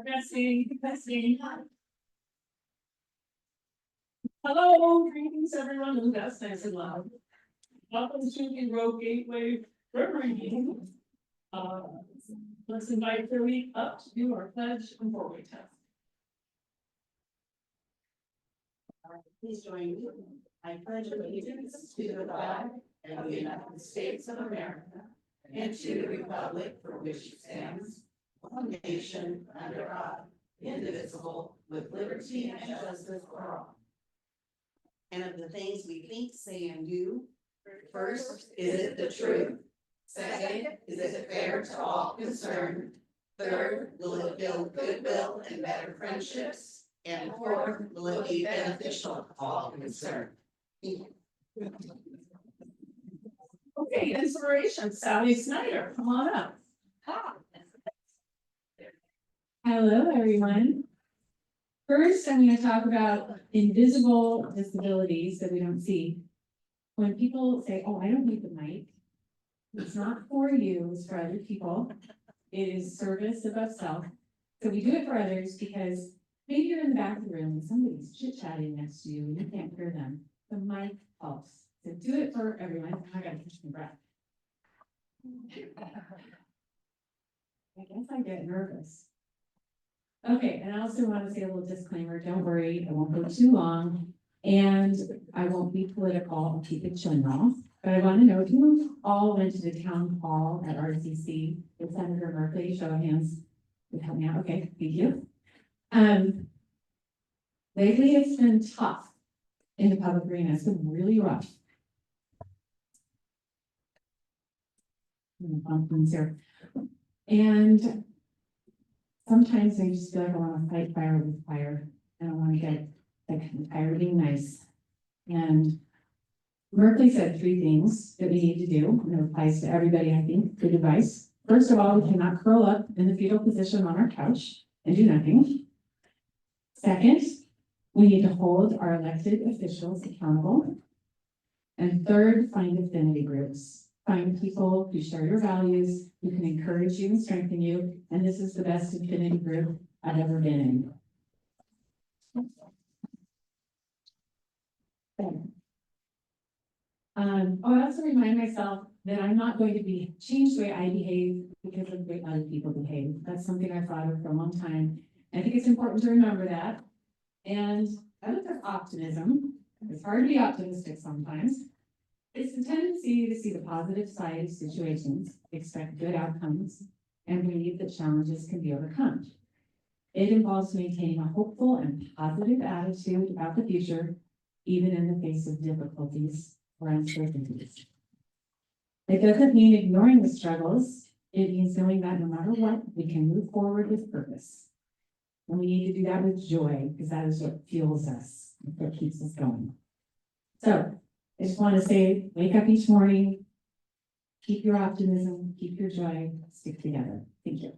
Testing. Hello, greetings everyone, and that's nice and loud. Welcome to the Road Gateway Rotary meeting. Let's invite Philly up to do our pledge and forward test. Please join me. I pledge allegiance to the flag of the United States of America and to the republic for which it stands, one nation under God, indivisible, with liberty and justice for all. And of the things we think, say, and do, first, is it the truth? Second, is it fair to all concerned? Third, will it build goodwill and better friendships? And fourth, will it be beneficial to all concerned? Okay, inspiration, Sally Snyder, come on up. Hello, everyone. First, I'm going to talk about invisible disabilities that we don't see. When people say, oh, I don't need the mic, it's not for you, it's for other people. It is service above self. So we do it for others because maybe you're in the back of the room and somebody's chit-chatting next to you and you can't hear them. The mic helps. So do it for everyone. I gotta catch my breath. I guess I get nervous. Okay, and I also want to say a little disclaimer, don't worry, I won't go too long, and I won't be political, I'll keep it general. But I want to know who all went to the town hall at RCC with Senator Murphy, show of hands, would help me out, okay, thank you. Lately it's been tough in the public arena, it's been really rough. And sometimes I just feel like I want to fight fire with fire. I don't want to get like tired of being nice. And Merkley said 3 things that we need to do, and it applies to everybody, I think, good advice. First of all, we cannot curl up in the fetal position on our couch and do nothing. Second, we need to hold our elected officials accountable. And third, find affinity groups. Find people who share your values, who can encourage you and strengthen you, and this is the best affinity group I've ever been in. I also remind myself that I'm not going to be change the way I behave because of the way other people behave. That's something I've thought of for a long time. I think it's important to remember that. And I look at optimism. It's hard to be optimistic sometimes. It's the tendency to see the positive side of situations, expect good outcomes, and believe that challenges can be overcome. It involves maintaining a hopeful and positive attitude about the future, even in the face of difficulties or uncertainties. It doesn't mean ignoring the struggles. It means knowing that no matter what, we can move forward with purpose. And we need to do that with joy, because that is what fuels us, what keeps us going. So, I just want to say, wake up each morning, keep your optimism, keep your joy, stick together. Thank you.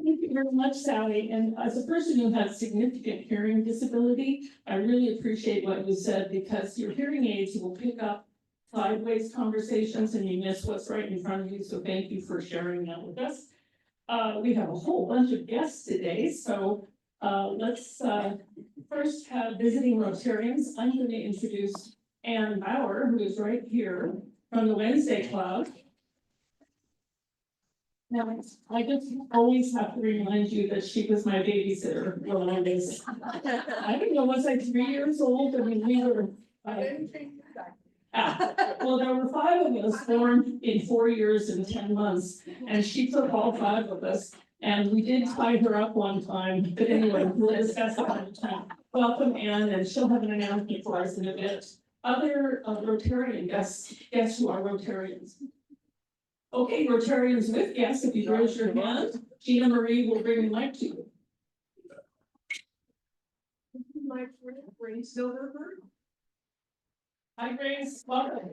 Thank you very much, Sally. And as a person who has significant hearing disability, I really appreciate what you said, because your hearing aids will pick up sideways conversations and you miss what's right in front of you. So thank you for sharing that with us. We have a whole bunch of guests today, so let's first have visiting Rotarians. I'm going to introduce Ann Bauer, who is right here from the Wednesday Club. Now, I just always have to remind you that she was my babysitter when I was, I don't know, was I 3 years old? I mean, we were, well, there were 5 of us born in 4 years and 10 months, and she took all 5 of us. And we did tie her up one time, but anyway, we'll discuss that another time. Welcome, Ann, and she'll have an announcement for us in a bit. Other Rotarian guests who are Rotarians. Okay, Rotarians with guests, if you raise your hand, Gina Marie will bring the mic to you. My friend, Grace Silverberg. Hi, Grace, welcome.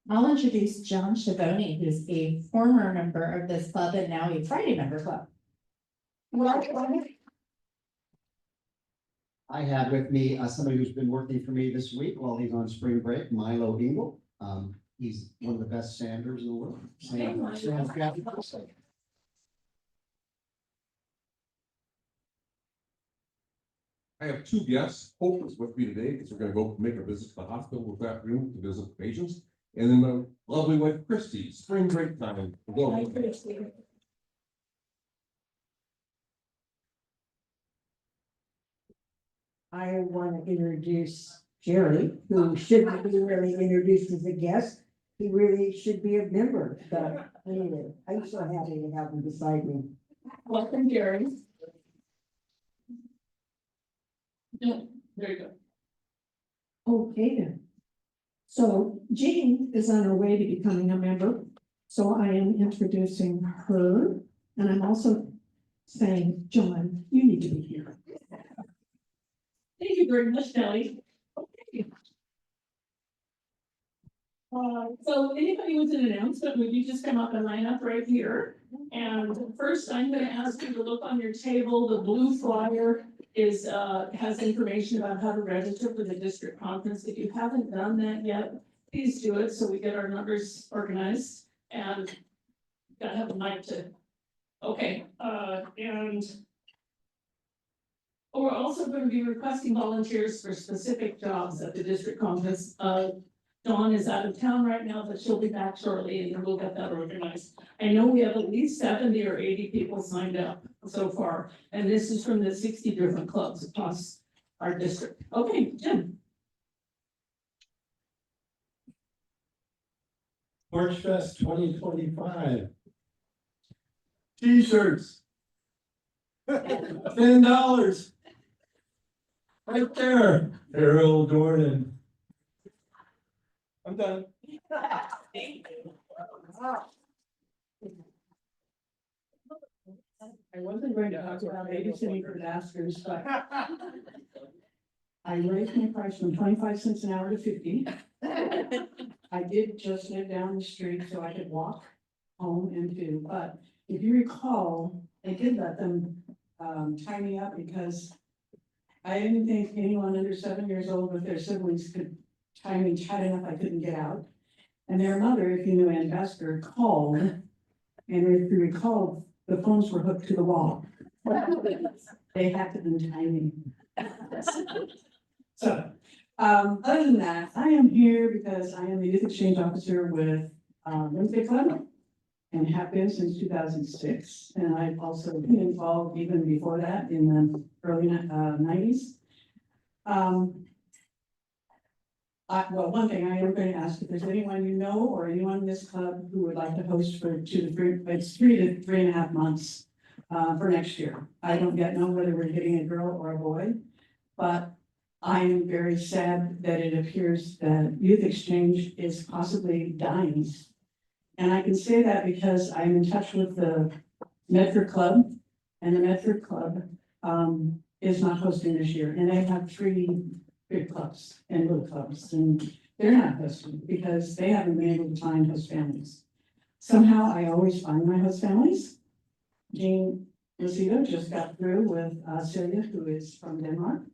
I'll introduce John Schiavone, who's a former member of this club and now a Friday member club. I have with me somebody who's been working for me this week while he's on spring break, Milo Engel. He's one of the best sanders in the world. I have two guests. Hope is with me today because we're gonna go make a visit to the hospital this afternoon to visit patients. And then my lovely wife Christy, spring break time. Go. I want to introduce Jerry, who shouldn't be really introduced as a guest. He really should be a member, but anyway, I'm so happy to have him beside me. Welcome, Gary. Yeah, there you go. Okay then. So Jean is on her way to becoming a member, so I am introducing her, and I'm also saying, John, you need to be here. Thank you very much, Kelly. So anybody with an announcement, would you just come up and line up right here? And first, I'm gonna ask you to look on your table. The blue flyer is, has information about how to register for the district conference. If you haven't done that yet, please do it so we get our numbers organized and gotta have a mic to, okay, and we're also going to be requesting volunteers for specific jobs at the district conference. Dawn is out of town right now, but she'll be back shortly and we'll get that organized. I know we have at least 70 or 80 people signed up so far, and this is from the 60 different clubs across our district. Okay, Jim. March Fest 2025. T-shirts. $10. Right there. Errol Jordan. I'm done. I wasn't going to talk about babysitting for disasters, but I raised my price from 25 cents an hour to 50. I did just live down the street so I could walk home and do, but if you recall, I did let them tie me up because I didn't think anyone under 7 years old with their siblings could tie me tight enough I couldn't get out. And their mother, if you knew Ann Bester, called, and if you recall, the phones were hooked to the wall. They had to untie me. So, other than that, I am here because I am the youth exchange officer with Wednesday Club and have been since 2006. And I've also been involved even before that in the early 90s. Well, one thing I am going to ask if there's anyone you know or anyone in this club who would like to host for 2 to 3, it's 3 to 3.5 months for next year. I don't yet know whether we're getting a girl or a boy, but I am very sad that it appears that youth exchange is possibly dying. And I can say that because I'm in touch with the Medford Club, and the Medford Club is not hosting this year, and they have 3 big clubs and little clubs, and they're not hosting because they haven't been able to find host families. Somehow I always find my host families. Jean Lucido just got through with Celia, who is from Denmark.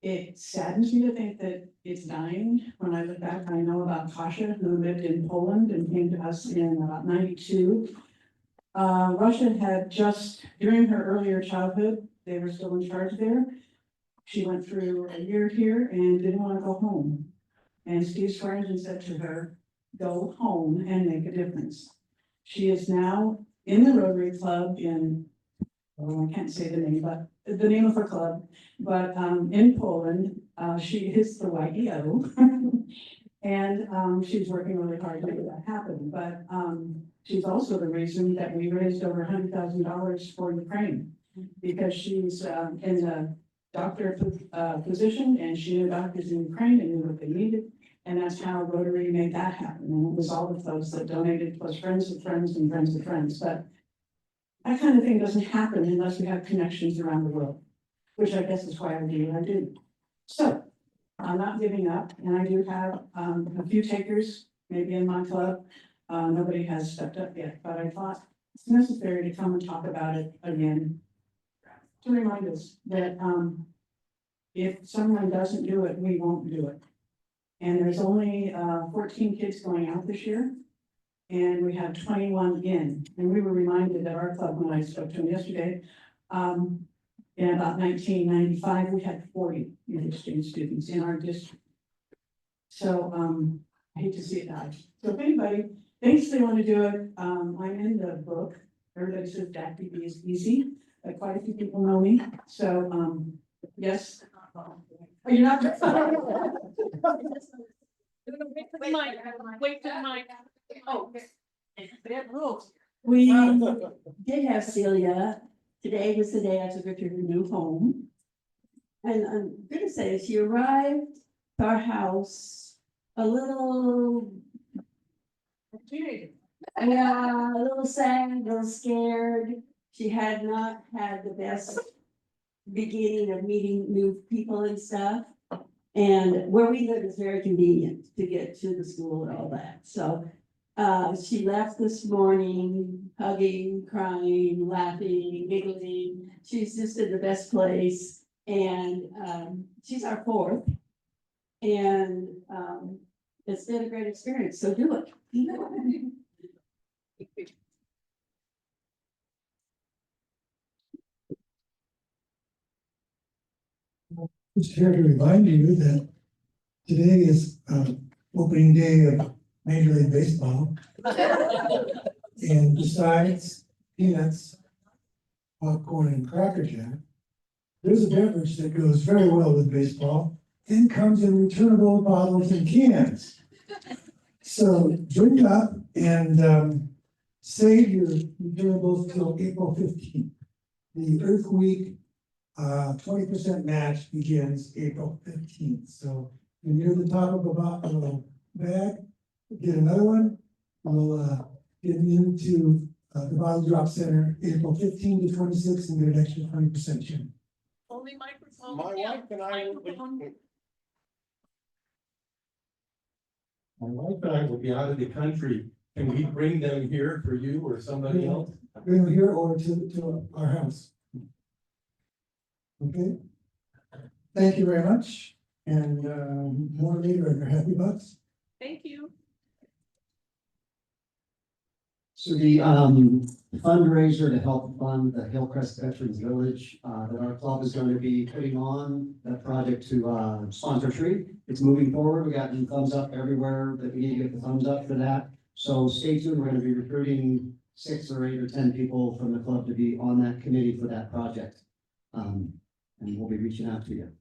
It saddens me to think that it's dying. When I look back, I know about Kasia, who lived in Poland and came to us in about 92. Russia had just, during her earlier childhood, they were still in charge there. She went through a year here and didn't want to go home. And Steve Swearingen said to her, go home and make a difference. She is now in the Rotary Club in, well, I can't say the name, but the name of her club, but in Poland, she is the YEO. And she's working really hard to make that happen. But she's also the reason that we raised over $100,000 for Ukraine, because she's in the doctor position and she knew doctors in Ukraine and knew what they needed. And that's how Rotary made that happen. And it was all the folks that donated, plus friends of friends and friends of friends. But that kind of thing doesn't happen unless we have connections around the world, which I guess is why I do what I do. So I'm not giving up, and I do have a few takers, maybe in my club. Nobody has stepped up yet, but I thought it's necessary to come and talk about it again. To remind us that if someone doesn't do it, we won't do it. And there's only 14 kids going out this year. And we have 21 in, and we were reminded at our club when I spoke to them yesterday. In about 1995, we had 40 exchange students in our district. So, I hate to see it die. So if anybody thinks they want to do it, I'm in the book. Everybody says DACPB is easy, but quite a few people know me. So, yes. Oh, you're not. Wait for the mic, wait for the mic. Oh. They have rules. We did have Celia. Today was the day I took her to her new home. And I'm gonna say, she arrived to our house a little, yeah, a little sad, a little scared. She had not had the best beginning of meeting new people and stuff. And where we live is very convenient to get to the school and all that, so. She left this morning, hugging, crying, laughing, giggling. She's just in the best place, and, she's our fourth. And, it's been a great experience, so do it. Just here to remind you that today is opening day of Major League Baseball. And besides peanuts, popcorn, and Cracker Jack, there's a beverage that goes very well with baseball and comes in returnable bottles and cans. So drink up and save your returnables till April 15th. The Earth Week 20% match begins April 15th. So when you're at the top of a bag, get another one. We'll get into the Bottle Drop Center April 15 to 26 and get an extra 20% chance. Only microphone. My wife and I will be. My wife and I will be out of the country. Can we bring them here for you or somebody else? Bring them here or to our house. Okay. Thank you very much. And more later in your happy bucks. Thank you. So the fundraiser to help fund the Hillcrest Veterans Village that our club is going to be putting on, that project to sponsor tree. It's moving forward. We got thumbs up everywhere that we need to get the thumbs up for that. So stay tuned. We're going to be recruiting 6 or 8 or 10 people from the club to be on that committee for that project. And we'll be reaching out to you.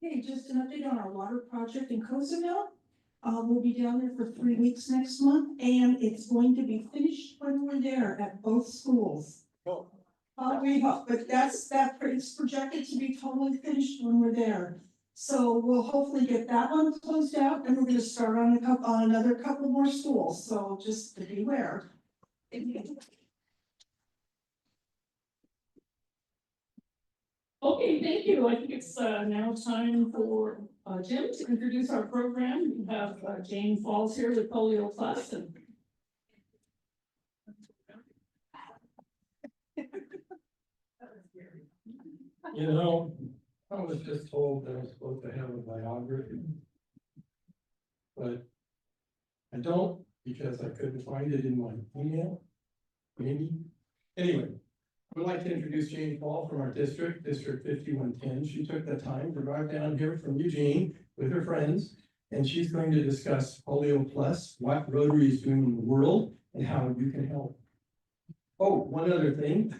Hey, just an update on our water project in Cozumel. We'll be down there for 3 weeks next month, and it's going to be finished when we're there at both schools. Oh. We hope, but it's projected to be totally finished when we're there. So we'll hopefully get that one closed out, and we're gonna start on another couple more schools, so just beware. Okay, thank you. I think it's now time for Jim to introduce our program. We have Jane Falls here with PolioPlus and You know, I was just told that I'm supposed to have a biography. But I don't, because I couldn't find it in my email. Maybe. Anyway, I would like to introduce Jane Paul from our district, District 5110. She took the time to drive down here from Eugene with her friends, and she's going to discuss PolioPlus, what Rotary is doing in the world, and how you can help. Oh, one other thing.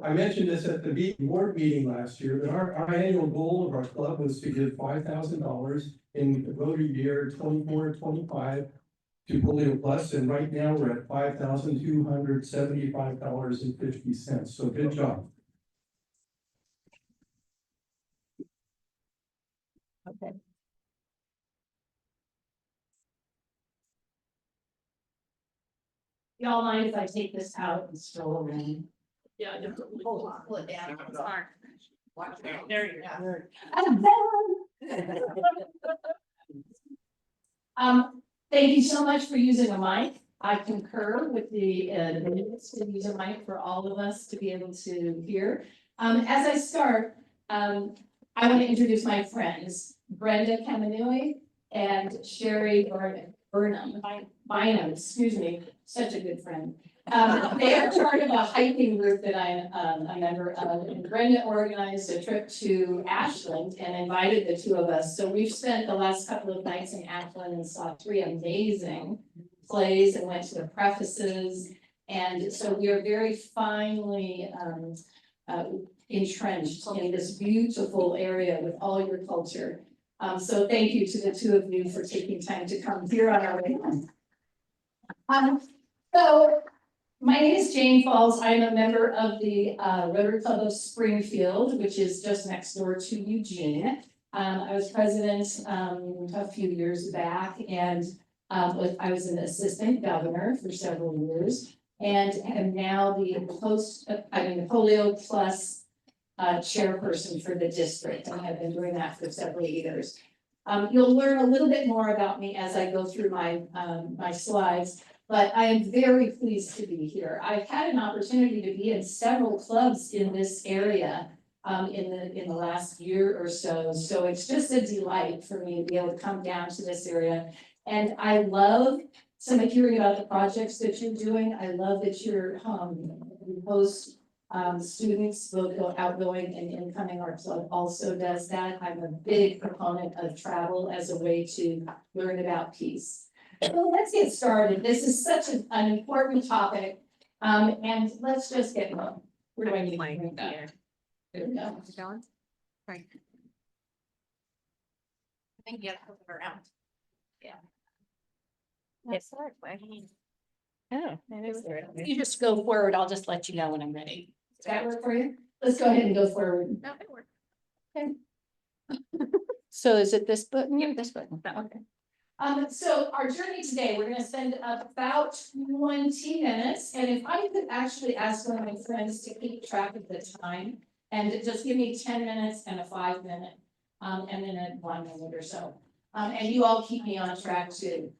I mentioned this at the board meeting last year, that our annual goal of our club was to give $5,000 in the Rotary year 24-25 to PolioPlus, and right now we're at $5,275.50. So good job. Okay. Y'all mind if I take this out and stroll around? yeah, definitely. Hold on, pull it down. It's hard. There you go. Thank you so much for using a mic. I concur with the minutes to use a mic for all of us to be able to hear. As I start, I want to introduce my friends, Brenda Kamanui and Sherry Bynum, excuse me, such a good friend. They are part of a hiking group that I'm a member of, and Brenda organized a trip to Ashland and invited the two of us. So we've spent the last couple of nights in Ashland and saw 3 amazing plays and went to the prefaces. And so we are very finely entrenched in this beautiful area with all your culture. So thank you to the two of you for taking time to come here on our way home. So my name is Jane Falls. I'm a member of the Rotary Club of Springfield, which is just next door to Eugene. I was president a few years back, and I was an assistant governor for several years, and am now the PolioPlus chairperson for the district, and have been doing that for several years. You'll learn a little bit more about me as I go through my my slides. But I am very pleased to be here. I've had an opportunity to be in several clubs in this area in the last year or so. So it's just a delight for me to be able to come down to this area. And I love some of hearing about the projects that you're doing. I love that you're you host students, both outgoing and incoming. Our club also does that. I'm a big proponent of travel as a way to learn about peace. So let's get started. This is such an important topic. And let's just get going. Where do I need to bring that? There we go. Right. I think you have to flip it around. Yeah. Yes. Oh, You just go forward. I'll just let you know when I'm ready. Does that work for you? Let's go ahead and go forward. no, it worked. Okay. So is it this button? Yeah, this button. Okay. So our journey today, we're gonna spend about 20 minutes, and if I could actually ask one of my friends to keep track of the time, and just give me 10 minutes and a 5-minute, and then a 1 minute or so. And you all keep me on track too.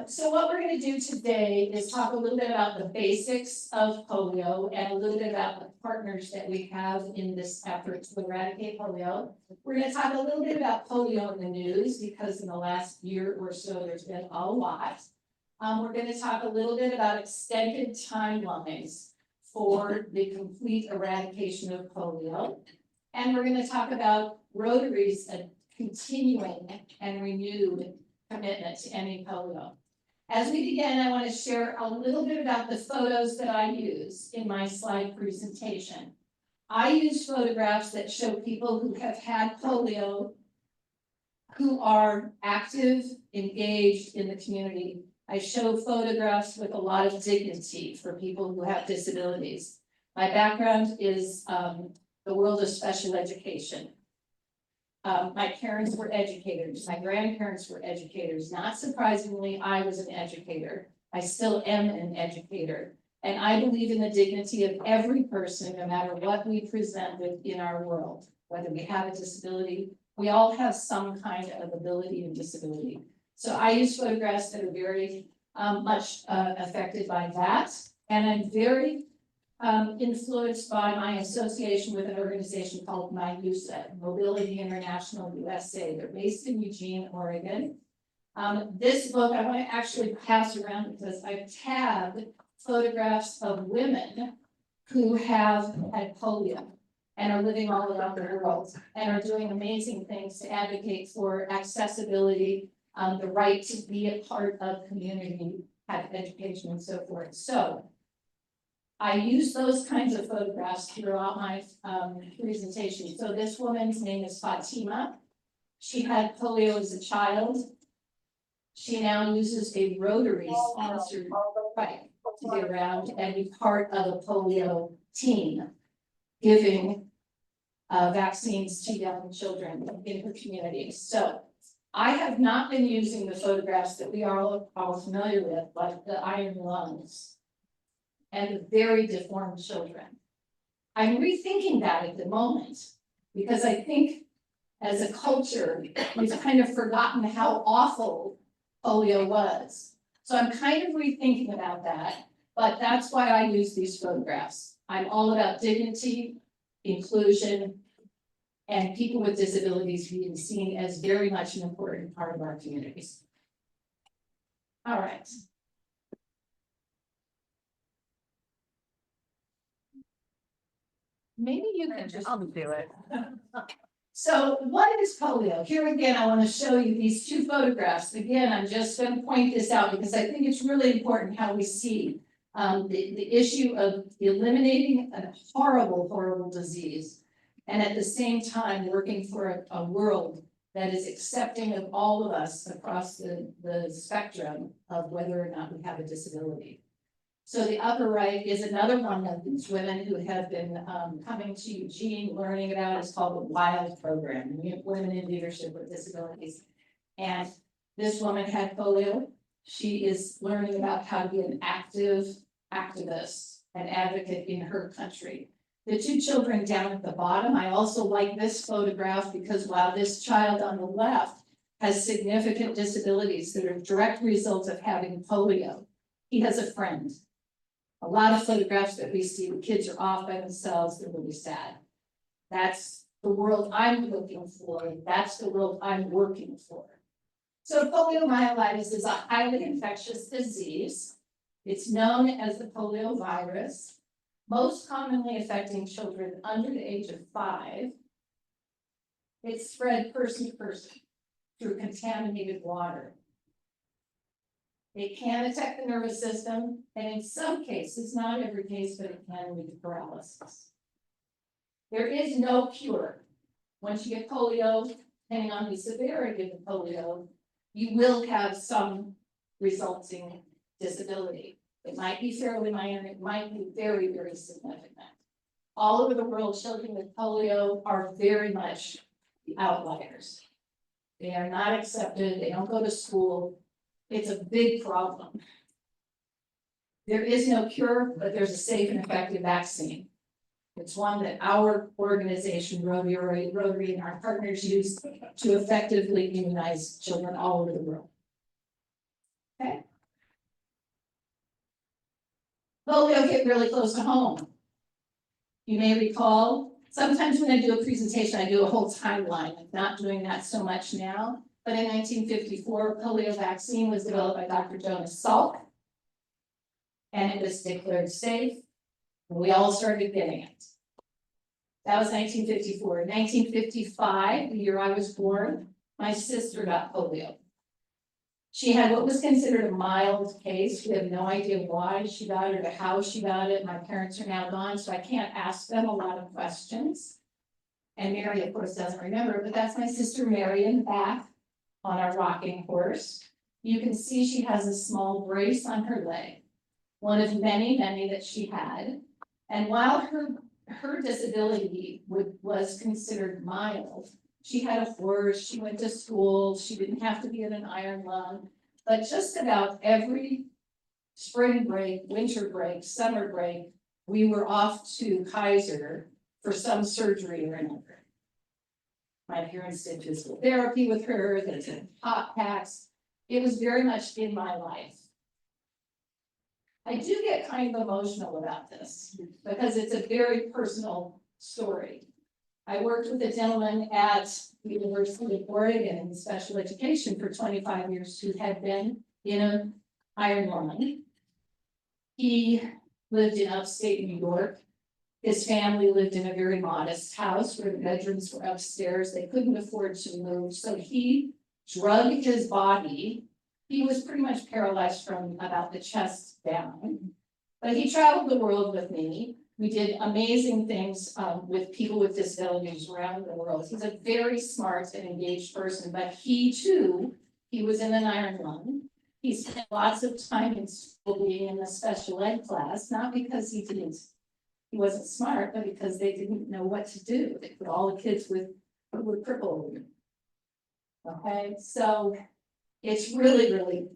So what we're gonna do today is talk a little bit about the basics of polio and a little bit about the partners that we have in this effort to eradicate polio. We're gonna talk a little bit about polio in the news, because in the last year or so, there's been a lot. We're gonna talk a little bit about extended timelines for the complete eradication of polio. And we're gonna talk about Rotary's continuing and renewed commitment to ending polio. As we begin, I want to share a little bit about the photos that I use in my slide presentation. I use photographs that show people who have had polio, who are active, engaged in the community. I show photographs with a lot of dignity for people who have disabilities. My background is the world of special education. My parents were educators, my grandparents were educators. Not surprisingly, I was an educator. I still am an educator. And I believe in the dignity of every person, no matter what we present with in our world, whether we have a disability, we all have some kind of ability and disability. So I use photographs that are very much affected by that. And I'm very influenced by my association with an organization called MIUSA, Mobility International USA. They're based in Eugene, Oregon. This book I want to actually pass around because I've tabbed photographs of women who have had polio and are living all around the world and are doing amazing things to advocate for accessibility, the right to be a part of community, have education and so forth. So I use those kinds of photographs throughout my presentation. So this woman's name is Fatima. She had polio as a child. She now uses a Rotary sponsored bike to get around and be part of a polio team, giving vaccines to young children in her community. So I have not been using the photographs that we are all familiar with, like the iron lungs and the very deformed children. I'm rethinking that at the moment, because I think as a culture, we've kind of forgotten how awful polio was. So I'm kind of rethinking about that, but that's why I use these photographs. I'm all about dignity, inclusion, and people with disabilities being seen as very much an important part of our communities. All right. Maybe you can just. I'll do it. So what is polio? Here again, I want to show you these two photographs. Again, I'm just going to point this out because I think it's really important how we see the issue of eliminating a horrible, horrible disease. And at the same time, working for a world that is accepting of all of us across the spectrum of whether or not we have a disability. So the upper right is another one of these women who have been coming to Eugene, learning about, it's called the WILD program, Women in Leadership with Disabilities. And this woman had polio. She is learning about how to be an active activist and advocate in her country. The two children down at the bottom, I also like this photograph because while this child on the left has significant disabilities that are a direct result of having polio, he has a friend. A lot of photographs that we see, the kids are off by themselves, they're really sad. That's the world I'm looking for, that's the world I'm working for. So poliomyelitis is a highly infectious disease. It's known as the polio virus, most commonly affecting children under the age of 5. It's spread person to person through contaminated water. It can attack the nervous system, and in some cases, not every case, but it can lead to paralysis. There is no cure. Once you get polio, depending on the severity of the polio, you will have some resulting disability. It might be fairly minor, it might be very, very significant. All over the world, children with polio are very much the outliers. They are not accepted, they don't go to school. It's a big problem. There is no cure, but there's a safe and effective vaccine. It's one that our organization, Rotary and our partners use to effectively immunize children all over the world. Okay. Polio hit really close to home. You may recall, sometimes when I do a presentation, I do a whole timeline. I'm not doing that so much now. But in 1954, polio vaccine was developed by Dr. Jonas Salk. And it was declared safe. And we all started getting it. That was 1954. In 1955, the year I was born, my sister got polio. She had what was considered a mild case. We have no idea why she got it or how she got it. My parents are now gone, so I can't ask them a lot of questions. And Mary, of course, doesn't remember, but that's my sister Mary in the back on our rocking horse. You can see she has a small brace on her leg, one of many, many that she had. And while her disability was considered mild, she had a horse, she went to school, she didn't have to be in an iron lung, but just about every spring break, winter break, summer break, we were off to Kaiser for some surgery or another. My parents did physical therapy with her, they did hot packs. It was very much in my life. I do get kind of emotional about this because it's a very personal story. I worked with a gentleman at the University of Oregon in special education for 25 years who had been in an iron lung. He lived in upstate New York. His family lived in a very modest house where the bedrooms were upstairs. They couldn't afford to move, so he drugged his body. He was pretty much paralyzed from about the chest down, but he traveled the world with me. We did amazing things with people with disabilities around the world. He's a very smart and engaged person, but he too, he was in an iron lung. He spent lots of time in school being in a special ed class, not because he wasn't smart, but because they didn't know what to do. They put all the kids who were crippled. Okay, so it's really, really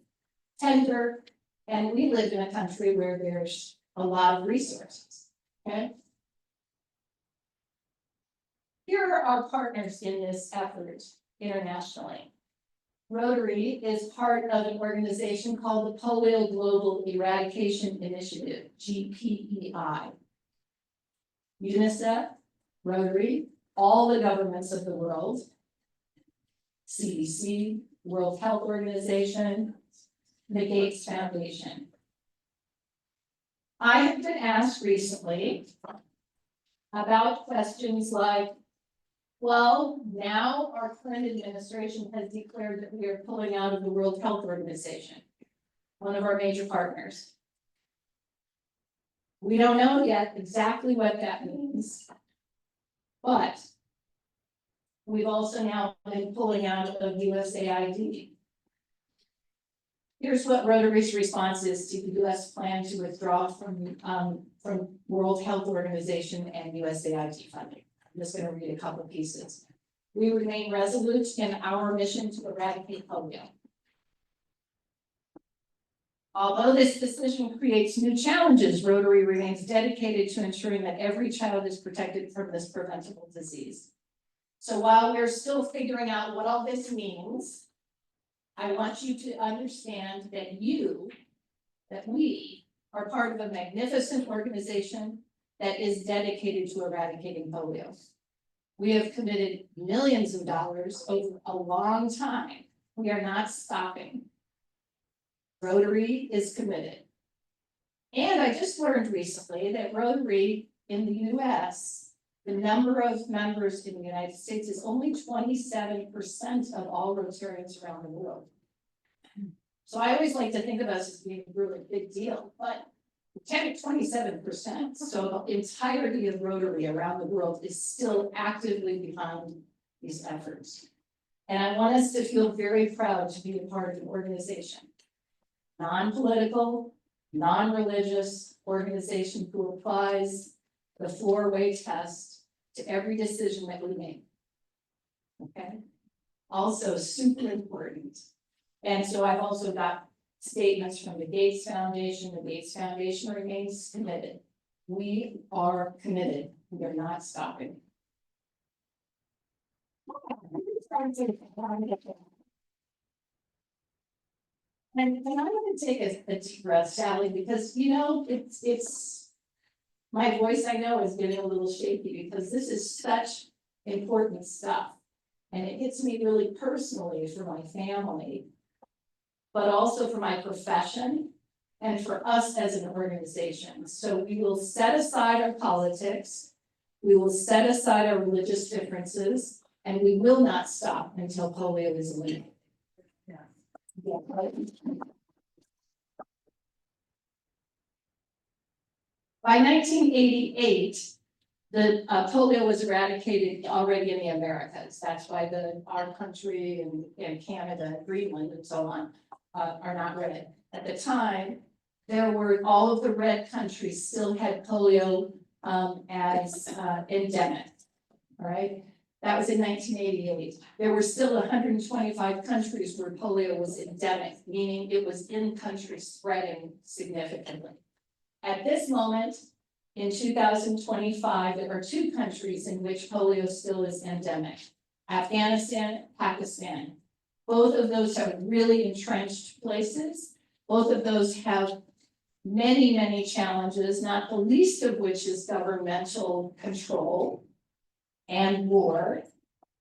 tender. And we live in a country where there's a lot of resources. Okay. Here are our partners in this effort internationally. Rotary is part of an organization called the Polio Global Eradication Initiative, GPEI. UNICEF, Rotary, all the governments of the world, CDC, World Health Organization, the Gates Foundation. I have been asked recently about questions like, well, now our current administration has declared that we are pulling out of the World Health Organization, one of our major partners. We don't know yet exactly what that means, but we've also now been pulling out of USAID. Here's what Rotary's response is to the US plan to withdraw from World Health Organization and USAID funding. I'm just gonna read a couple of pieces. We remain resolute in our mission to eradicate polio. Although this decision creates new challenges, Rotary remains dedicated to ensuring that every child is protected from this preventable disease. So while we're still figuring out what all this means, I want you to understand that we are part of a magnificent organization that is dedicated to eradicating polio. We have committed millions of dollars over a long time. We are not stopping. Rotary is committed. And I just learned recently that Rotary in the US, the number of members in the United States is only 27% of all Rotarians around the world. So I always like to think of us as being a really big deal, but 27%, so the entirety of Rotary around the world is still actively behind these efforts. And I want us to feel very proud to be a part of an organization, non-political, non-religious organization who applies the four-way test to every decision that we make. Okay? Also super important. And so I've also got statements from the Gates Foundation. The Gates Foundation remains committed. We are committed. We are not stopping. And I'm going to take a deep breath, Sally, because you know it's my voice. I know is getting a little shaky because this is such important stuff, and it hits me really personally for my family, but also for my profession and for us as an organization. So we will set aside our politics, we will set aside our religious differences, and we will not stop until polio is eliminated. Yeah, right. By 1988, the polio was eradicated already in the Americas. That's why our country and Canada, Greenland, and so on are not red. At the time, all of the red countries still had polio as endemic. All right. That was in 1988. There were still 125 countries where polio was endemic, meaning it was in country spreading significantly. At this moment, in 2025, there are 2 countries in which polio still is endemic: Afghanistan, Pakistan. Both of those are really entrenched places. Both of those have many, many challenges, not the least of which is governmental control and war,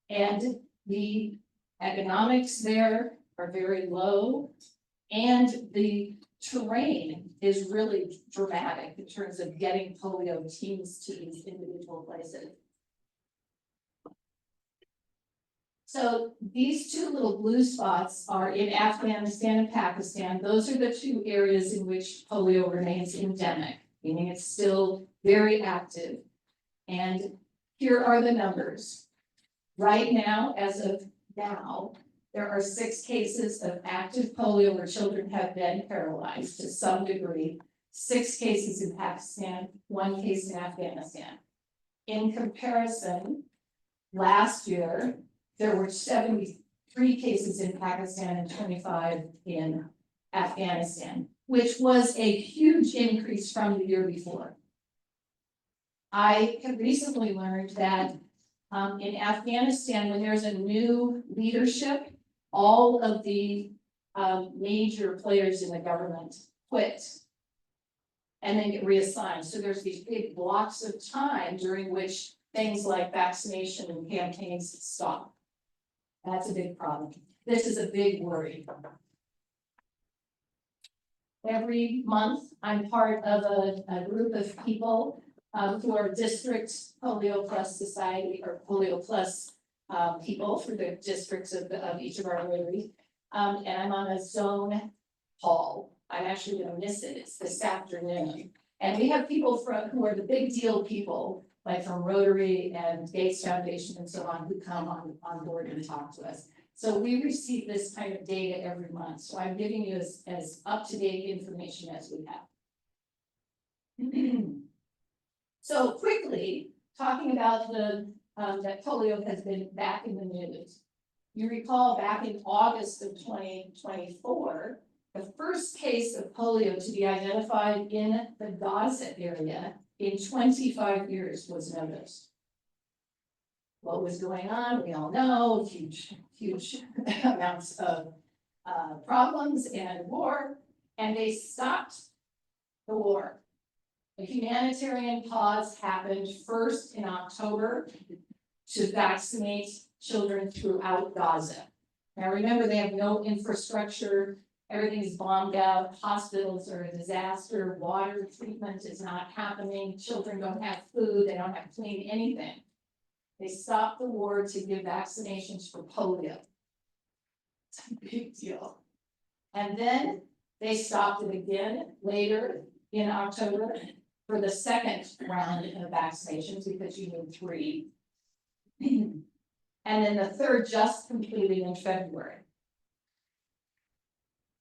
and the economics there are very low, and the terrain is really dramatic in terms of getting polio teams to these individual places. So these 2 little blue spots are in Afghanistan and Pakistan. Those are the 2 areas in which polio remains endemic, meaning it's still very active. And here are the numbers. Right now, as of now, there are 6 cases of active polio where children have been paralyzed to some degree. 6 cases in Pakistan, 1 case in Afghanistan. In comparison, last year, there were 73 cases in Pakistan and 25 in Afghanistan, which was a huge increase from the year before. I have recently learned that in Afghanistan, when there's a new leadership, all of the major players in the government quit and then get reassigned. So there's these big blocks of time during which things like vaccination campaigns stop. That's a big problem. This is a big worry. Every month, I'm part of a group of people who are district PolioPlus society or PolioPlus people for the districts of each of our Rotaries. And I'm on a zone call. I'm actually gonna miss it. It's this afternoon. And we have people who are the big deal people, like from Rotary and Gates Foundation and so on, who come on board and talk to us. So we receive this kind of data every month. So I'm giving you as up-to-date information as we have. So quickly, talking about that polio has been back in the news. You recall back in August of 2024, the first case of polio to be identified in the Gaza area in 25 years was noticed. What was going on, we all know, huge amounts of problems and war, and they stopped the war. A humanitarian pause happened first in October to vaccinate children throughout Gaza. Now remember, they have no infrastructure, everything's bombed out, hospitals are a disaster, water treatment is not happening, children don't have food, they don't have clean anything. They stopped the war to give vaccinations for polio. It's a big deal. And then they stopped it again later in October for the second round of vaccinations because you need 3. And then the third just completed in February.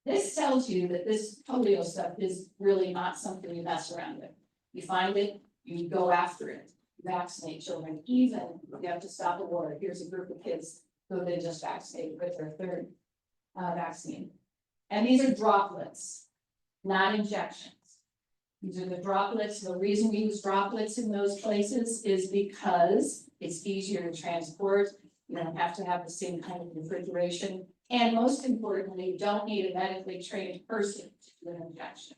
This tells you that this polio stuff is really not something you mess around with. You find it, you go after it. Vaccinate children, even if you have to stop the war. Here's a group of kids who they just vaccinated with their third vaccine. And these are droplets, not injections. These are the droplets. The reason we use droplets in those places is because it's easier to transport. You don't have to have the same kind of refrigeration. And most importantly, you don't need a medically trained person to do an injection.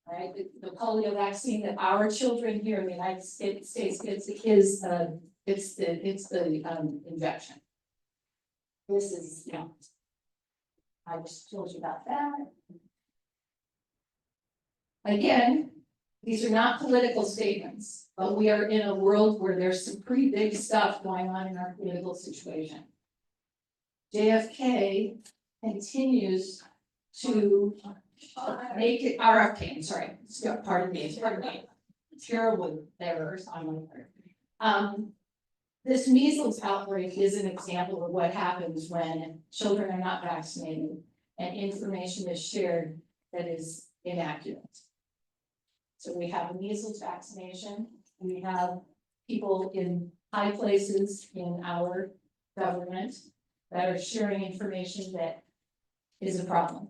Right, the polio vaccine that our children here in the United States gets is it's the injection. This is, I just told you about that. Again, these are not political statements, but we are in a world where there's some pretty big stuff going on in our political situation. JFK continues to make it RFK, sorry, pardon me, terrible errors on my part. This measles outbreak is an example of what happens when children are not vaccinated and information is shared that is inaccurate. So we have a measles vaccination, we have people in high places in our government that are sharing information that is a problem.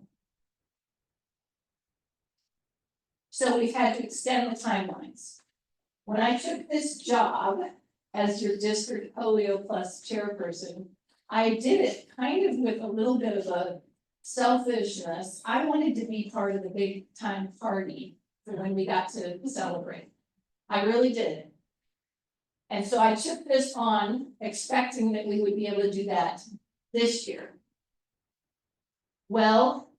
So we've had to extend the timelines. When I took this job as your district PolioPlus chairperson, I did it kind of with a little bit of a selfishness. I wanted to be part of the big time party for when we got to celebrate. I really did. And so I took this on expecting that we would be able to do that this year. Well,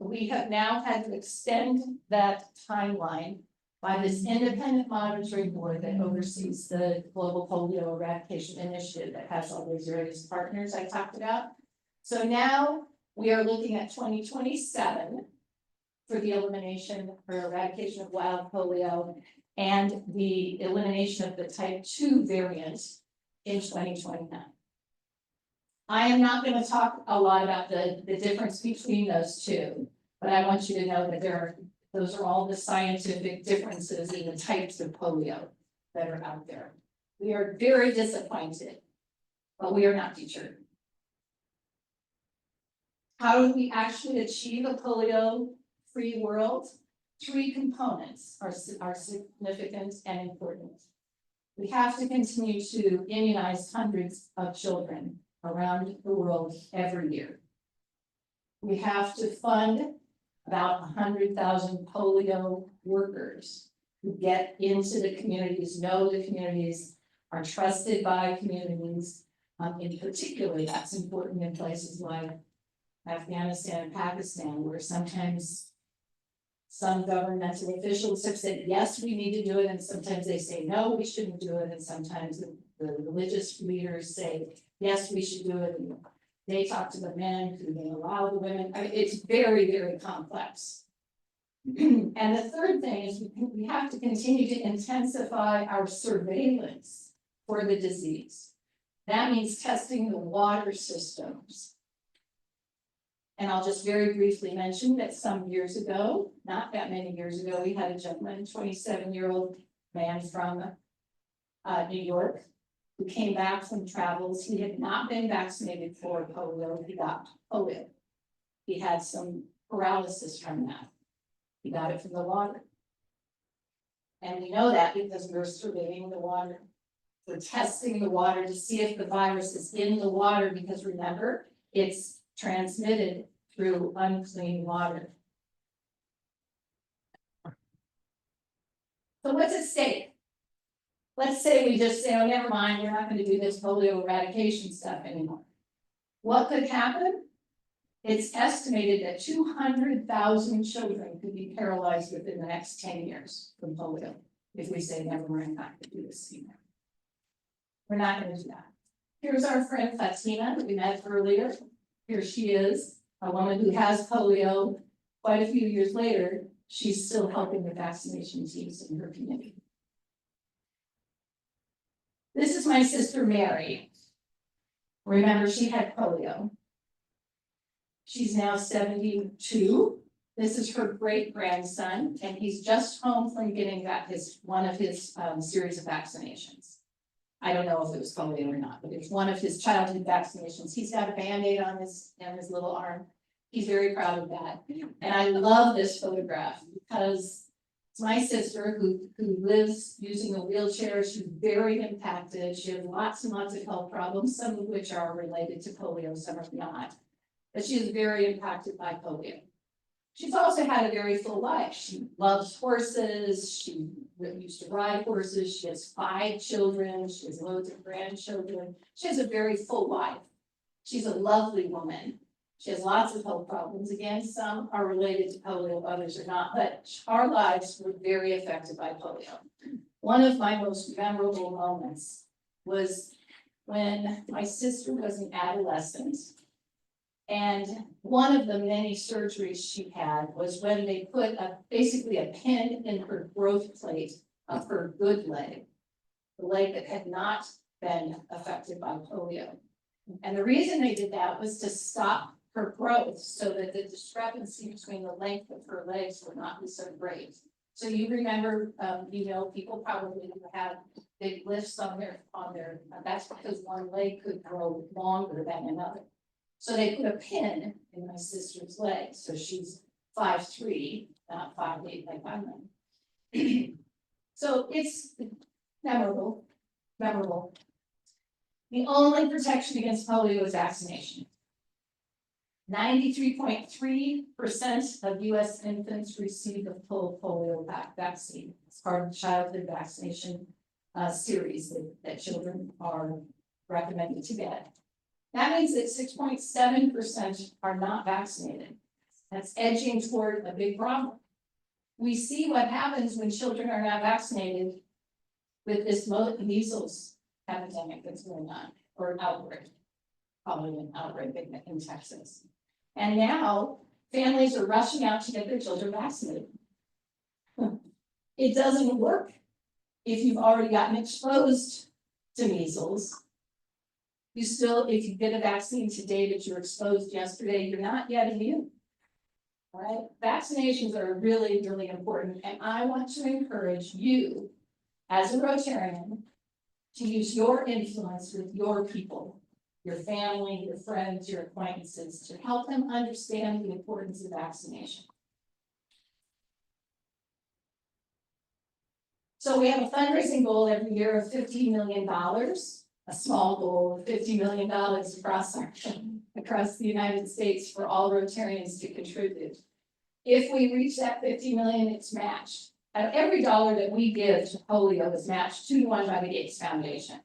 we have now had to extend that timeline by this independent monitoring board that oversees the Global Polio Eradication Initiative that has all those various partners I talked about. So now we are looking at 2027 for the elimination or eradication of wild polio and the elimination of the type 2 variant in 2029. I am not going to talk a lot about the difference between those two, but I want you to know that those are all the scientific differences in the types of polio that are out there. We are very disappointed, but we are not deterred. How do we actually achieve a polio-free world? 3 components are significant and important. We have to continue to immunize hundreds of children around the world every year. We have to fund about 100,000 polio workers who get into the communities, know the communities, are trusted by communities. In particular, that's important in places like Afghanistan and Pakistan, where sometimes some governmental officials have said, yes, we need to do it, and sometimes they say, no, we shouldn't do it, and sometimes the religious leaders say, yes, we should do it, and they talk to the men, who they allow the women. I mean, it's very, very complex. And the third thing is we have to continue to intensify our surveillance for the disease. That means testing the water systems. And I'll just very briefly mention that some years ago, not that many years ago, we had a gentleman, 27-year-old man from New York, who came back from travels. He had not been vaccinated for polio. He got polio. He had some paralysis from that. He got it from the water. And we know that because we're surveying the water. We're testing the water to see if the virus is in the water, because remember, it's transmitted through unclean water. So what's at stake? Let's say we just say, oh, never mind, we're not going to do this polio eradication stuff anymore. What could happen? It's estimated that 200,000 children could be paralyzed within the next 10 years from polio. If we say, never mind, not going to do this anymore. We're not going to do that. Here's our friend Fatima that we met earlier. Here she is, a woman who has polio. Quite a few years later, she's still helping the vaccination teams in her community. This is my sister Mary. Remember, she had polio. She's now 72. This is her great grandson, and he's just home from getting one of his series of vaccinations. I don't know if it was polio or not, but it's one of his childhood vaccinations. He's got a Band-Aid on his little arm. He's very proud of that. And I love this photograph because it's my sister who lives using a wheelchair. She's very impacted. She has lots and lots of health problems, some of which are related to polio, some are not. But she is very impacted by polio. She's also had a very full life. She loves horses. She used to ride horses. She has 5 children. She has loads of grandchildren. She has a very full life. She's a lovely woman. She has lots of health problems. Again, some are related to polio, others are not, but our lives were very affected by polio. One of my most memorable moments was when my sister was an adolescent. And one of the many surgeries she had was when they put basically a pin in her growth plate of her good leg, the leg that had not been affected by polio. And the reason they did that was to stop her growth so that the discrepancy between the length of her legs would not be so great. So you remember, people probably have big lifts on their, that's because one leg could grow longer than another. So they put a pin in my sister's leg. So she's 5'3", not 5'8" like I'm. So it's memorable. The only protection against polio is vaccination. 93.3% of US infants receive the full polio vaccine. It's part of the childhood vaccination series that children are recommended to get. That means that 6.7% are not vaccinated. That's edging toward a big problem. We see what happens when children are not vaccinated with this measles epidemic that's going on, or outbreak, probably an outbreak in Texas. And now families are rushing out to get their children vaccinated. It doesn't work if you've already gotten exposed to measles. If you get a vaccine today that you're exposed yesterday, you're not yet immune. All right, vaccinations are really, really important. And I want to encourage you as a Rotarian to use your influence with your people, your family, your friends, your acquaintances, to help them understand the importance of vaccination. So we have a fundraising goal every year of $50 million. A small goal of $50 million across the United States for all Rotarians to contribute. If we reach that 50 million, it's matched. every dollar that we give to polio is matched 2-to-1 by the Gates Foundation.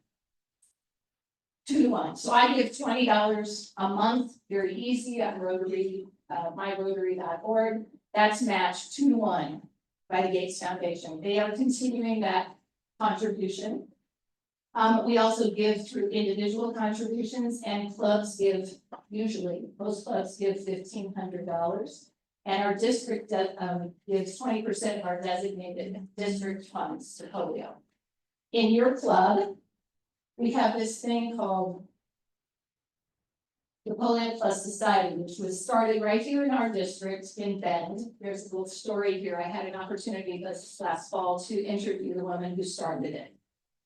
2-to-1. So I give $20 a month, very easy, on Rotary, myrotary.org. That's matched 2-to-1 by the Gates Foundation. They are continuing that contribution. We also give through individual contributions, and clubs give, usually, most clubs give $1,500. And our district gives 20% of our designated district funds to polio. In your club, we have this thing called the PolioPlus Society, which was started right here in our district in Bend. There's a little story here. I had an opportunity this last fall to interview the woman who started it.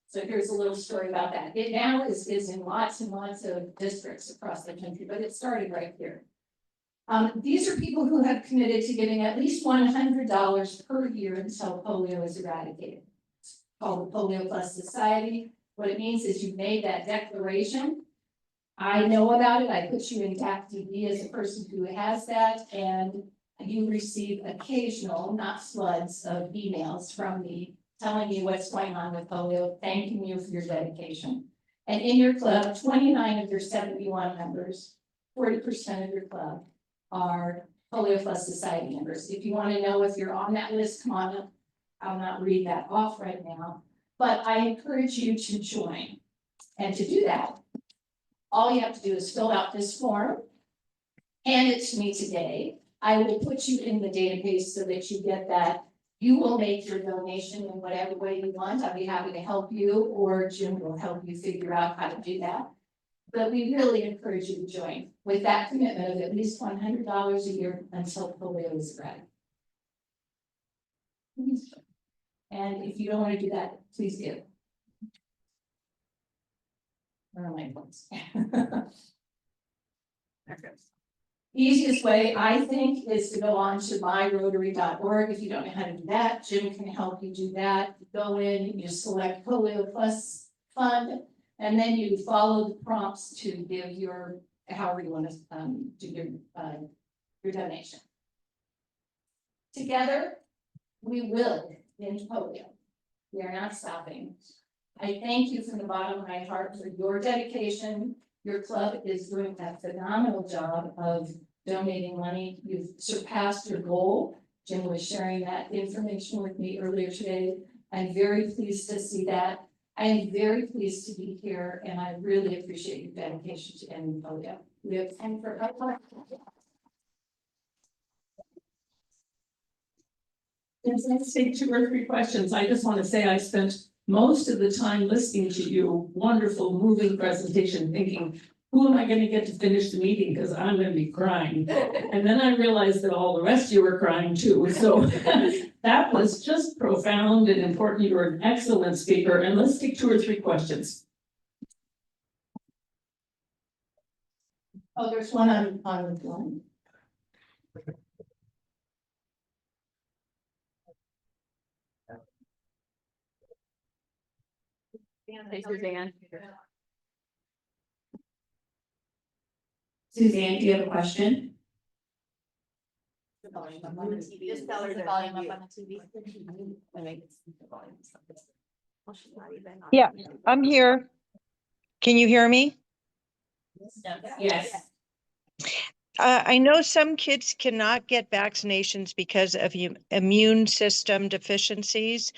So here's a little story about that. It now is in lots and lots of districts across the country, but it started right here. These are people who have committed to giving at least $100 per year until polio is eradicated. It's called the PolioPlus Society. What it means is you made that declaration. I know about it. I put you in DAC-DB as a person who has that, and you receive occasional, not floods, of emails from me telling you what's going on with polio, thanking you for your dedication. And in your club, 29 of your 71 members, 40% of your club are PolioPlus Society members. If you want to know if you're on that list, come on up. I'll not read that off right now, but I encourage you to join. And to do that, all you have to do is fill out this form, hand it to me today. I will put you in the database so that you get that. You will make your donation in whatever way you want. I'll be happy to help you, or Jim will help you figure out how to do that. But we really encourage you to join with that commitment of at least $100 a year until polio is eradicated. And if you don't want to do that, please do. Where are my points? Easiest way, I think, is to go on to myrotary.org. If you don't know how to do that, Jim can help you do that. You go in, you select PolioPlus Fund, and then you follow the prompts to give your, however you want to do your donation. Together, we will end polio. We are not stopping. I thank you from the bottom of my heart for your dedication. Your club is doing a phenomenal job of donating money. You've surpassed your goal. Jim was sharing that information with me earlier today. I'm very pleased to see that. I am very pleased to be here, and I really appreciate your dedication to ending polio. We have time for Let's take 2 or 3 questions. I just want to say I spent most of the time listening to your wonderful, moving presentation, thinking, who am I going to get to finish the meeting? Because I'm going to be crying. And then I realized that all the rest of you were crying too. So that was just profound and important. You were an excellent speaker. And let's take 2 or 3 questions. Oh, there's one on the phone. Hey, Suzanne. Suzanne, do you have a question? Just tell her the volume up on the TV. Yeah, I'm here. Can you hear me? Yes. I know some kids cannot get vaccinations because of immune system deficiencies.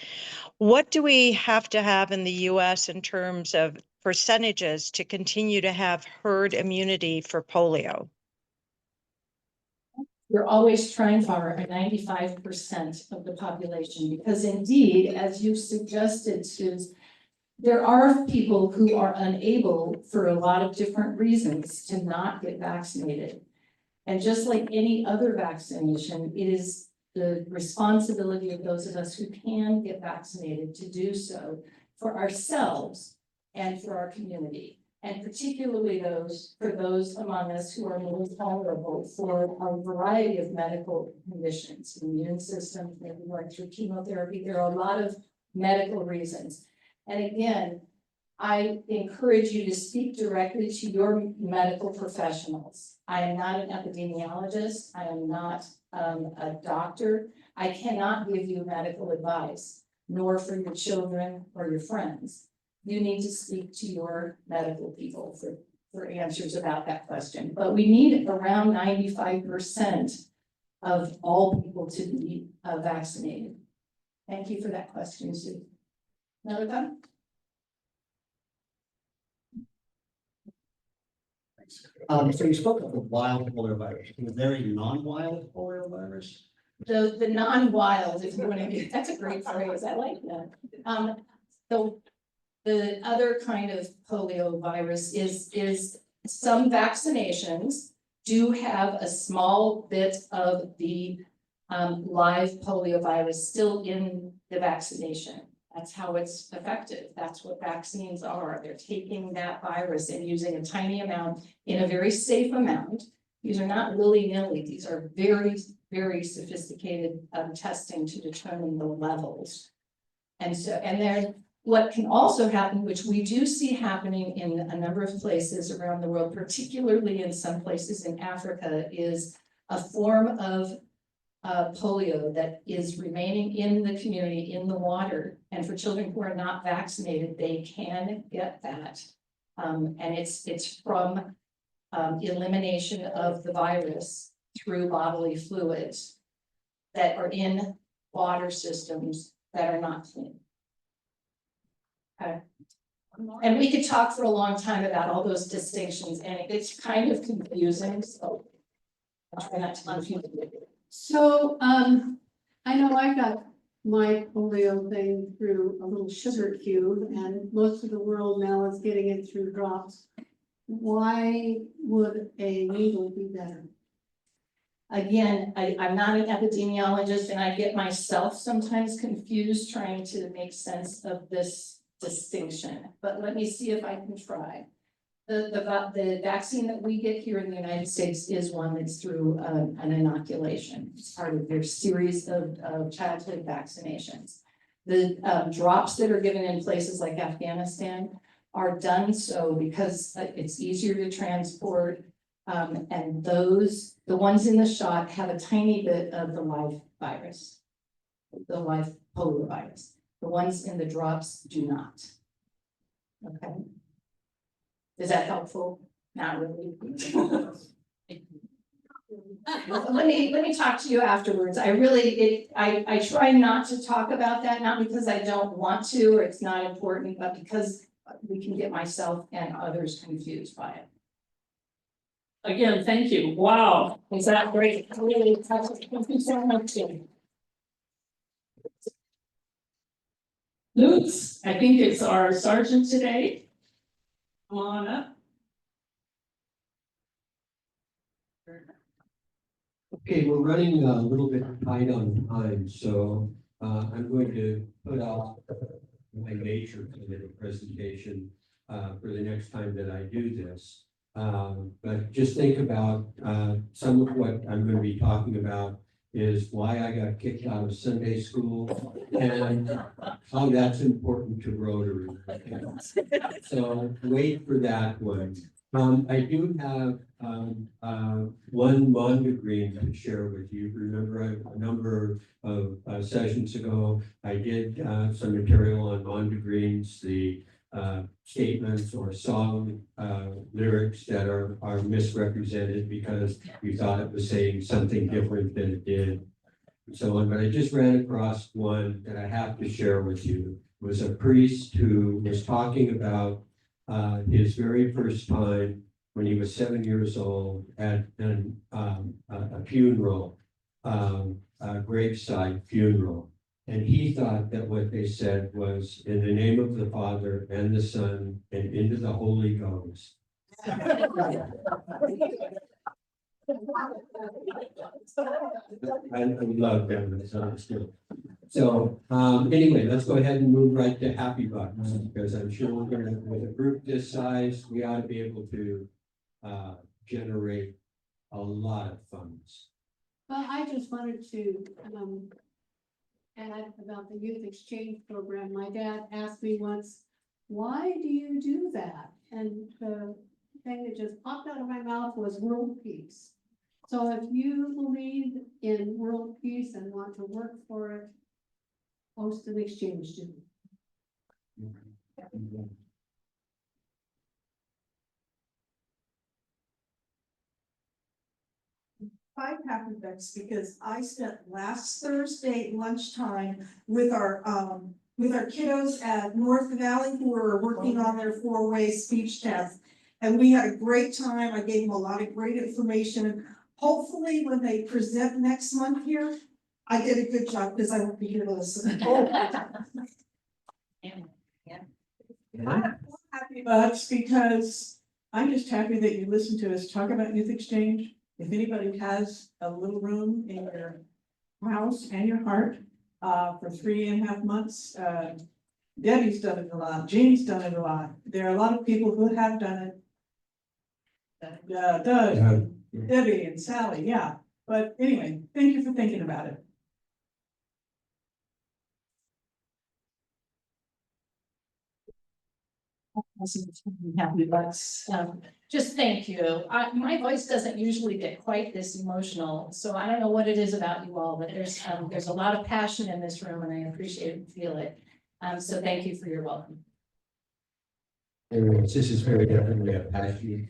What do we have to have in the US in terms of percentages to continue to have herd immunity for polio? We're always trying for a 95% of the population, because indeed, as you suggested, Suze, there are people who are unable for a lot of different reasons to not get vaccinated. And just like any other vaccination, it is the responsibility of those of us who can get vaccinated to do so for ourselves and for our community. And particularly for those among us who are most vulnerable for a variety of medical conditions, immune system, maybe going through chemotherapy. There are a lot of medical reasons. And again, I encourage you to speak directly to your medical professionals. I am not an epidemiologist. I am not a doctor. I cannot give you medical advice, nor for your children or your friends. You need to speak to your medical people for answers about that question. But we need around 95% of all people to be vaccinated. Thank you for that question, Sue. Another one? So you spoke of the wild poliovirus. Was there a non-wild poliovirus? The non-wild, if you want to get, that's a great phrase, I like that. The other kind of polio virus is some vaccinations do have a small bit of the live polio virus still in the vaccination. That's how it's effective. That's what vaccines are. They're taking that virus and using a tiny amount in a very safe amount. These are not willy-nilly. These are very, very sophisticated testing to determine the levels. And so, and then what can also happen, which we do see happening in a number of places around the world, particularly in some places in Africa, is a form of polio that is remaining in the community, in the water. And for children who are not vaccinated, they can get that. And it's from elimination of the virus through bodily fluids that are in water systems that are not clean. Okay. And we could talk for a long time about all those distinctions, and it's kind of confusing, so I'll try not to confuse you. So, I know I got my polio thing through a little sugar cube, and most of the world now is getting it through drops. Why would a needle be better? Again, I'm not an epidemiologist, and I get myself sometimes confused trying to make sense of this distinction, but let me see if I can try. The vaccine that we get here in the United States is one that's through an inoculation. It's part of their series of childhood vaccinations. The drops that are given in places like Afghanistan are done so because it's easier to transport. And the ones in the shot have a tiny bit of the live virus, the live polio virus. The ones in the drops do not. Okay. Is that helpful? Not really. Let me talk to you afterwards. I try not to talk about that, not because I don't want to or it's not important, but because we can get myself and others confused by it. Again, thank you. Wow, is that great? Really, thank you so much. Lutz, I think it's our sergeant today. Come on up. Okay, we're running a little bit tight on time, so I'm going to put out my major presentation for the next time that I do this. But just think about some of what I'm going to be talking about is why I got kicked out of Sunday school and how that's important to Rotary. So wait for that one. I do have one mondegreen to share with you. Remember a number of sessions ago, I did some material on mondegreens, the statements or song lyrics that are misrepresented because we thought it was saying something different than it did. So, but I just ran across one that I have to share with you. It was a priest who was talking about his very first time when he was 7 years old at a funeral, a graveside funeral. And he thought that what they said was, in the name of the Father and the Son and into the Holy Ghost. I love them. So anyway, let's go ahead and move right to happy buttons, because I'm sure we're going to, with a group this size, we ought to be able to generate a lot of funds. Well, I just wanted to, add about the youth exchange program. My dad asked me once, why do you do that? And the thing that just popped out of my mouth was world peace. So if you believe in world peace and want to work for it, host an exchange student. Five happy Becks because I spent last Thursday lunchtime with our kiddos at North Valley who were working on their four-way speech test. And we had a great time. I gave them a lot of great information. Hopefully, when they present next month here, I did a good job because I won't be here to listen. Happy Bucks because I'm just happy that you listened to us talk about youth exchange. If anybody has a little room in your house and your heart, for 3.5 months, Debbie's done it a lot, Jean's done it a lot. There are a lot of people who have done it. Doug, Debbie and Sally, yeah. But anyway, thank you for thinking about it. Happy Bucks. Just thank you. My voice doesn't usually get quite this emotional, so I don't know what it is about you all, but there's a lot of passion in this room and I appreciate and feel it. So thank you for your welcome. Anyways, this is very definitely a passion.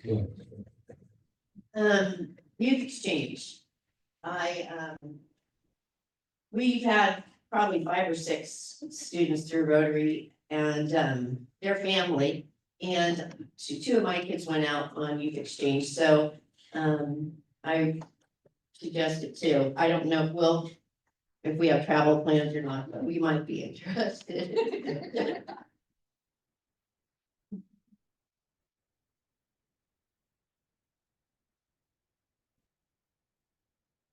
Youth exchange. We've had probably 5 or 6 students through Rotary and their family. And two of my kids went out on youth exchange, so I suggest it too. I don't know if we have travel plans or not, but we might be interested.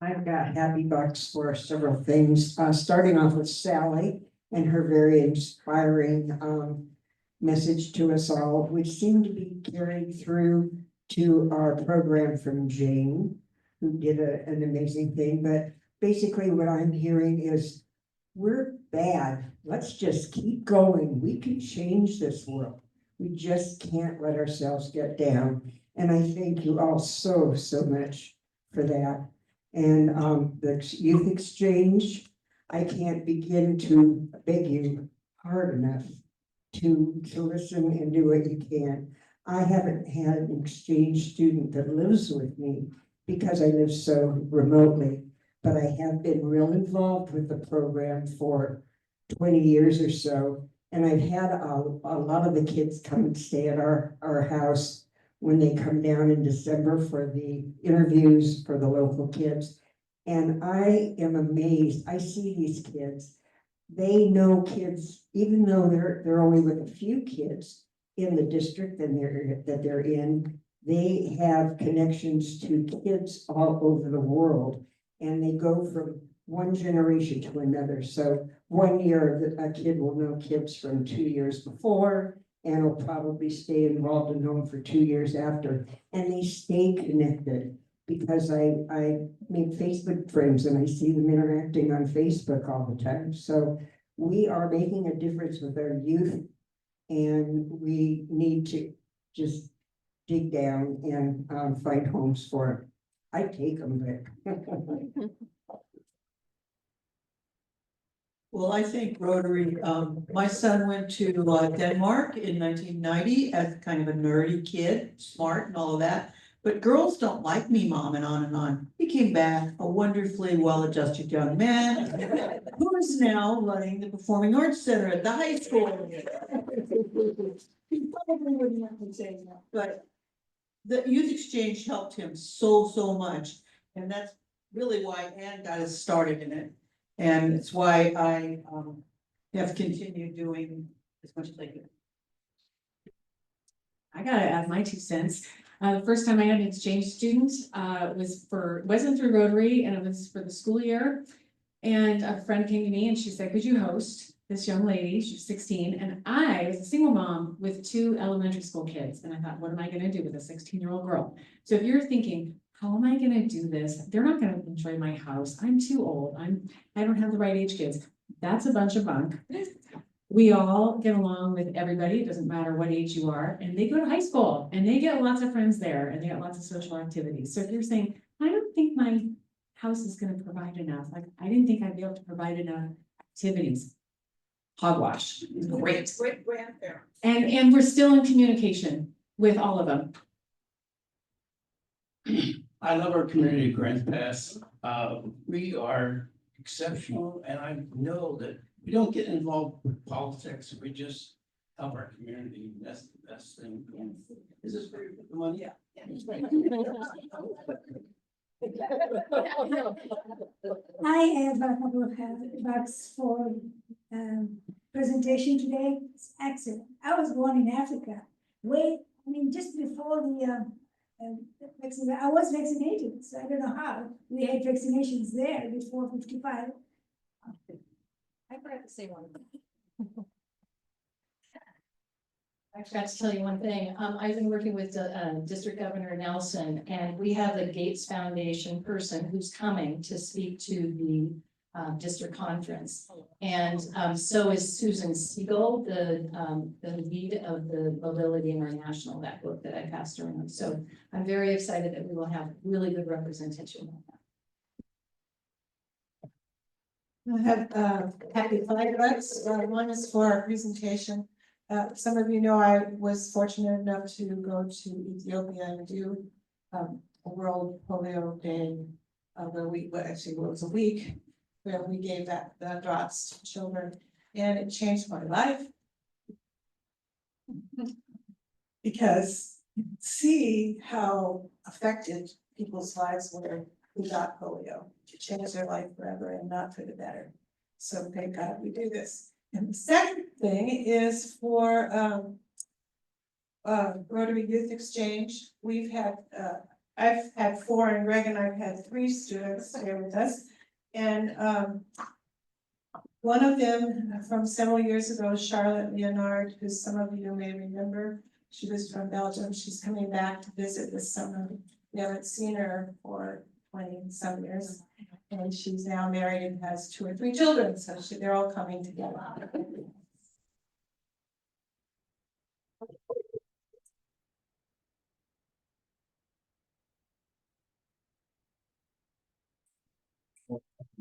I've got happy bucks for several things, starting off with Sally and her very inspiring message to us all, which seemed to be carried through to our program from Jane, who did an amazing thing. But basically what I'm hearing is we're bad. Let's just keep going. We can change this world. We just can't let ourselves get down. And I thank you all so much for that. And the youth exchange, I can't begin to beg you hard enough to listen and do what you can. I haven't had an exchange student that lives with me because I live so remotely, but I have been real involved with the program for 20 years or so. And I've had a lot of the kids come and stay at our house when they come down in December for the interviews for the local kids. And I am amazed. I see these kids. They know kids, even though they're only with a few kids in the district that they're in, they have connections to kids all over the world. And they go from one generation to another. So 1 year, a kid will know kids from 2 years before, and will probably stay involved and know them for 2 years after. And they stay connected because I make Facebook friends and I see them interacting on Facebook all the time. So we are making a difference with our youth, and we need to just dig down and find homes for them. I take them, but Well, I think Rotary, my son went to Denmark in 1990 as kind of a nerdy kid, smart and all of that. But girls don't like me, mom, and on and on. He came back a wonderfully well-adjusted young man who is now running the Performing Arts Center at the high school. He probably wouldn't have been saying that, but the youth exchange helped him so much. And that's really why Ann got us started in it. And it's why I have continued doing as much as I can. I gotta add my 2 cents. The first time I had an exchange student wasn't through Rotary, and it was for the school year. And a friend came to me and she said, could you host this young lady? She was 16, and I was a single mom with 2 elementary school kids. And I thought, what am I gonna do with a 16-year-old girl? So if you're thinking, how am I gonna do this? They're not gonna enjoy my house. I'm too old. I don't have the right age kids. That's a bunch of bunk. We all get along with everybody. It doesn't matter what age you are. And they go to high school and they get lots of friends there and they get lots of social activities. So if you're saying, I don't don't think my house is gonna provide enough. Like, I didn't think I'd be able to provide enough activities. Hogwash, great. Great grandparent. And we're still in communication with all of them. I love our community grants pass. We are exceptional, and I know that we don't get involved with politics. We just help our community. That's the best thing. Is this for the money? Yeah. I have a couple of bucks for presentation today. It's excellent. I was born in Africa. Just before the I was vaccinated, so I don't know how. We had vaccinations there before 55. I forgot to say one. I forgot to tell you one thing. I've been working with District Governor Nelson, and we have the Gates Foundation person who's coming to speak to the district conference. And so is Susan Siegel, the lead of the Mobility International, that book that I passed around. So I'm very excited that we will have really good representation. I have happy 5 bucks. One is for our presentation. Some of you know I was fortunate enough to go to Ethiopia and do a World Polio Day where it was a week where we gave the drops to children, and it changed my life. Because see how affected people's lives were who got polio, to change their life forever and not for the better. So thank God we do this. And the second thing is for Rotary Youth Exchange. We've had, I've had 4, and Greg and I've had 3 students here with us. And one of them from several years ago, Charlotte Leonard, who some of you may remember. She was from Belgium. She's coming back to visit this summer. We haven't seen her for 20-some years. And she's now married and has 2 or 3 children, so they're all coming together.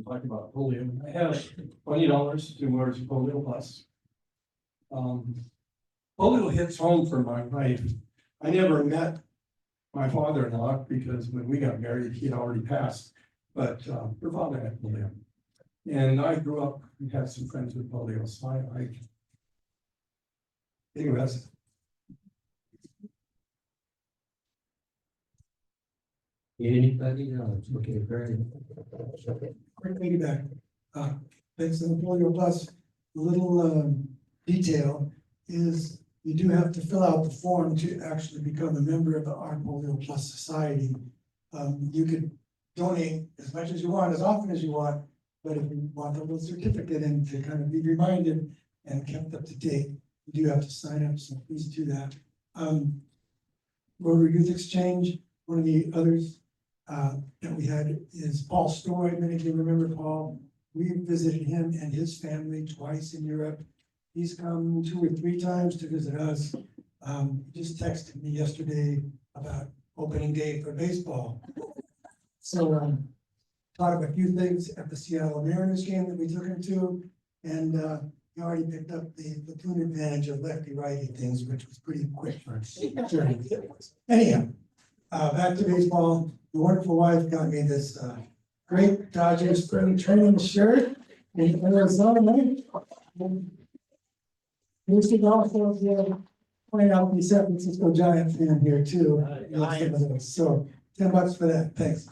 Talking about polio, I have $20 towards PolioPlus. Polio hits home for my life. I never met my father-in-law because when we got married, he had already passed. But her father had polio. And I grew up and had some friends with polio, so anyways. Anybody else? Okay, very. Quick feedback. Thanks to the PolioPlus, a little detail is you do have to fill out the form to actually become a member of the Our PolioPlus Society. You could donate as much as you want, as often as you want, but if you want a little certificate and to kind of be reminded and kept up to date, you do have to sign up, so please do that. Rotary Youth Exchange, one of the others that we had is Paul Story. Many of you remember Paul. We visited him and his family twice in Europe. He's come 2 or 3 times to visit us. He just texted me yesterday about opening day for baseball. So taught him a few things at the Seattle Mariners game that we took him to, and he already picked up the platoon advantage of lefty-righty things, which was pretty quick for us. Anyhow, back to baseball. The wonderful wife got me this great Dodgers spring training shirt in Arizona. This is also point out the San Francisco Giant fan here too. So $10 for that. Thanks.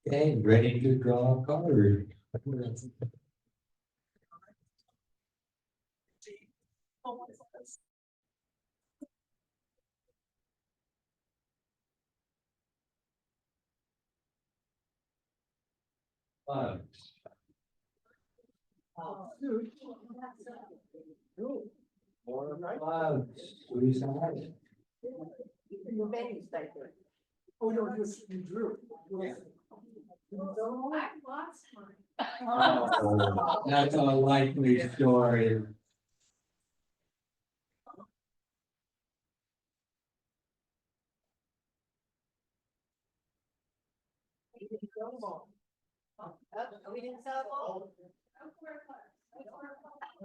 Okay, ready to draw a card. More clouds. Squeeze out. Your baby's back there. Oh, no, you drew. I lost mine. Oh, that's a likely story.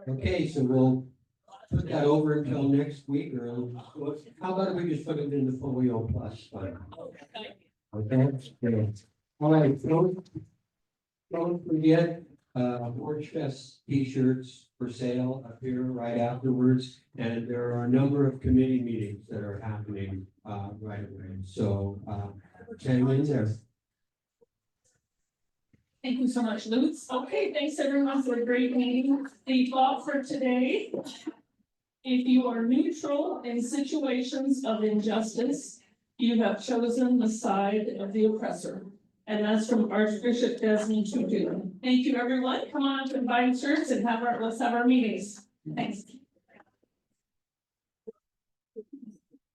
Okay, so we'll put that over until next week, or how about we just put it in the PolioPlus fund? Okay. All right, don't forget, Orange Fest t-shirts for sale up here right afterwards. And there are a number of committee meetings that are happening, right away. So, hang in there. Thank you so much, Lutz. Okay, thanks everyone for a great meeting. The thought for today: if you are neutral in situations of injustice, you have chosen the side of the oppressor. And that's from Archbishop Desmond Tutu. Thank you, everyone. Come on to Inviting Church and let's have our meetings. Thanks.